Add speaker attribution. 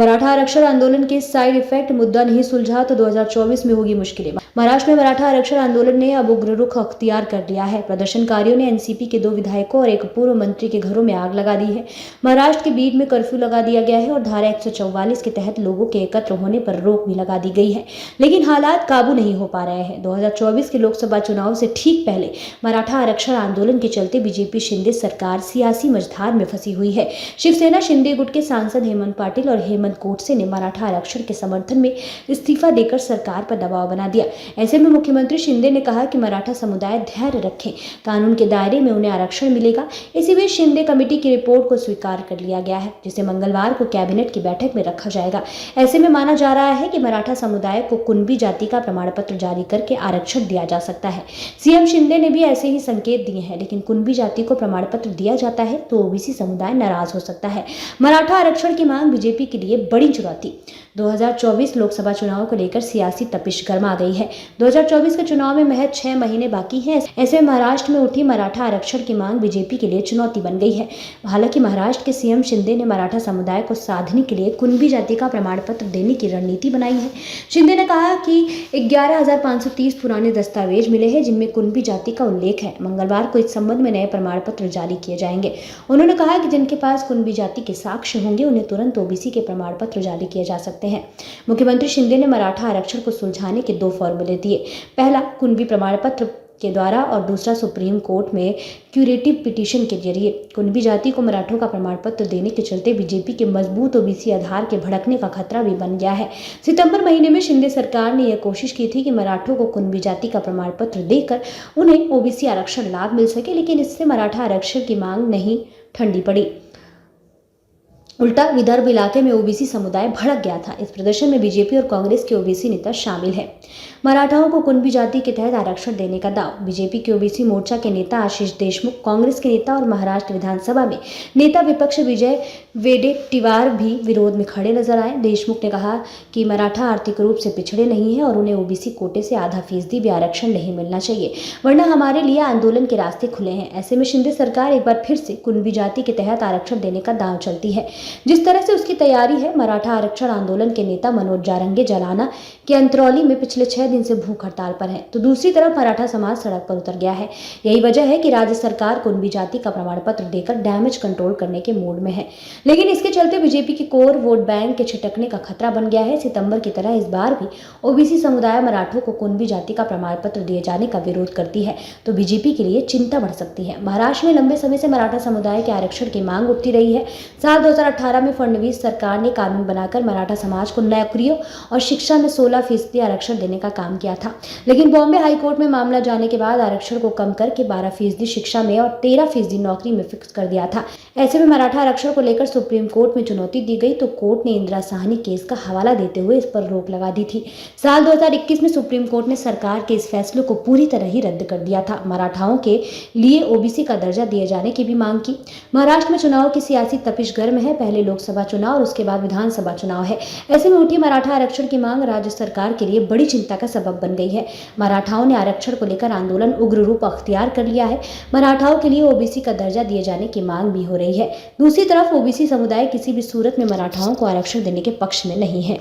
Speaker 1: मराठा आरक्षण आंदोलन के साइड इफेक्ट, मुद्दा नहीं सुलझा तो 2024 में होगी मुश्किलें। महाराष्ट्र में मराठा आरक्षण आंदोलन ने अब उग्र रुख अख्तियार कर लिया है। प्रदर्शनकारियों ने एनसीपी के 2 विधायकों और एक पूर्व मंत्री के घरों में आग लगा दी है। महाराष्ट्र के बीड में कर्फ्यू लगा दिया गया है और धारा 144 के तहत लोगों के एकत्र होने पर रोक भी लगा दी गई है, लेकिन हालात काबू नहीं हो पा रहे हैं। 2024 के लोकसभा चुनाव से ठीक पहले मराठा आरक्षण आंदोलन के चलते बीजेपी शिंदे सरकार सियासी मझधार में फंसी हुई है। शिवसेना शिंदे गुट के सांसद हेमंत पाटिल और हेमंत कोटसे ने मराठा आरक्षण के समर्थन में इस्तीफा देकर सरकार पर दबाव बना दिया। ऐसे में मुख्यमंत्री शिंदे ने कहा कि मराठा समुदाय धैर्य रखें, कानून के दायरे में उन्हें आरक्षण मिलेगा। इसी बीच शिंदे कमेटी की रिपोर्ट को स्वीकार कर लिया गया है, जिसे मंगलवार को कैबिनेट की बैठक में रखा जाएगा। ऐसे में माना जा रहा है कि मराठा समुदाय को कुणबी जाति का प्रमाण पत्र जारी करके आरक्षण दिया जा सकता है। सीएम शिंदे ने भी ऐसे ही संकेत दिए हैं, लेकिन कुणबी जाति को प्रमाण पत्र दिया जाता है तो ओबीसी समुदाय नाराज हो सकता है। मराठा आरक्षण की मांग बीजेपी के लिए बड़ी चुनौती। 2024 लोकसभा चुनाव को लेकर सियासी तपिश गर्मा गई है। 2024 के चुनाव में महज 6 महीने बाकी हैं। ऐसे में महाराष्ट्र में उठी मराठा आरक्षण की मांग बीजेपी के लिए चुनौती बन गई है। हालांकि महाराष्ट्र के सीएम शिंदे ने मराठा समुदाय को साधने के लिए कुणबी जाति का प्रमाण पत्र देने की रणनीति बनाई है। शिंदे ने कहा कि 11,530 पुराने दस्तावेज मिले हैं जिनमें कुणबी जाति का उल्लेख है। मंगलवार को इस संबंध में नए प्रमाण पत्र जारी किए जाएंगे। उन्होंने कहा कि जिनके पास कुणबी जाति के साक्ष्य होंगे उन्हें तुरंत ओबीसी के प्रमाण पत्र जारी किए जा सकते हैं। मुख्यमंत्री शिंदे ने मराठा आरक्षण को सुलझाने के 2 फॉर्मूले दिए। पहला, कुणबी प्रमाण पत्र के द्वारा और दूसरा सुप्रीम कोर्ट में क्यूरेटिव पिटीशन के जरिए। कुणबी जाति को मराठों का प्रमाण पत्र देने के चलते बीजेपी के मजबूत ओबीसी आधार के भड़कने का खतरा भी बन गया है। सितंबर महीने में शिंदे सरकार ने यह कोशिश की थी कि मराठों को कुणबी जाति का प्रमाण पत्र देकर उन्हें ओबीसी आरक्षण लाभ मिल सके, लेकिन इससे मराठा आरक्षण की मांग नहीं ठंडी पड़ी। उल्टा विदर्भ इलाके में ओबीसी समुदाय भड़क गया था। इस प्रदर्शन में बीजेपी और कांग्रेस के ओबीसी नेता शामिल हैं। मराठाओं को कुणबी जाति के तहत आरक्षण देने का दाव। बीजेपी के ओबीसी मोर्चा के नेता आशीष देशमुख, कांग्रेस के नेता और महाराष्ट्र विधानसभा में नेता विपक्ष विजय वेडेट्टीवार भी विरोध में खड़े नजर आए। देशमुख ने कहा कि मराठा आर्थिक रूप से पिछड़े नहीं है और उन्हें ओबीसी कोटे से आधा फीसदी भी आरक्षण नहीं मिलना चाहिए, वरना हमारे लिए आंदोलन के रास्ते खुले हैं। ऐसे में शिंदे सरकार एक बार फिर से कुणबी जाति के तहत आरक्षण देने का दांव चलती है। जिस तरह से उसकी तैयारी है, मराठा आरक्षण आंदोलन के नेता मनोज जारंगे जलाना के अंतरौली में पिछले 6 दिन से भूख हड़ताल पर है, तो दूसरी तरफ मराठा समाज सड़क पर उतर गया है। यही वजह है कि राज्य सरकार कुणबी जाति का प्रमाण पत्र देकर डैमेज कंट्रोल करने के मूड में है, लेकिन इसके चलते बीजेपी की कोर वोट बैंक के छिटकने का खतरा बन गया है। सितंबर की तरह इस बार भी ओबीसी समुदाय मराठों को कुणबी जाति का प्रमाण पत्र दिए जाने का विरोध करती है तो बीजेपी के लिए चिंता बढ़ सकती है। महाराष्ट्र में लंबे समय से मराठा समुदाय के आरक्षण की मांग उठती रही है। साल 2018 में फडणवीस सरकार ने कानून बनाकर मराठा समाज को नौकरियों और शिक्षा में 16% आरक्षण देने का काम किया था, लेकिन बॉम्बे हाईकोर्ट में मामला जाने के बाद आरक्षण को कम करके 12% शिक्षा में और 13% नौकरी में फिक्स कर दिया था। ऐसे में मराठा आरक्षण को लेकर सुप्रीम कोर्ट में चुनौती दी गई तो कोर्ट ने इंदिरा साहनी केस का हवाला देते हुए इस पर रोक लगा दी थी। साल 2021 में सुप्रीम कोर्ट ने सरकार के इस फैसले को पूरी तरह ही रद्द कर दिया था। मराठाओं के लिए ओबीसी का दर्जा दिए जाने की भी मांग की। महाराष्ट्र में चुनाव की सियासी तपिश गर्म है। पहले लोकसभा चुनाव और उसके बाद विधानसभा चुनाव है। ऐसे में उठी मराठा आरक्षण की मांग राज्य सरकार के लिए बड़ी चिंता का सबब बन गई है। मराठाओं ने आरक्षण को लेकर आंदोलन उग्र रूप अख्तियार कर लिया है। मराठाओं के लिए ओबीसी का दर्जा दिए जाने की मांग भी हो रही है। दूसरी तरफ ओबीसी समुदाय किसी भी सूरत में मराठाओं को आरक्षण देने के पक्ष में नहीं है।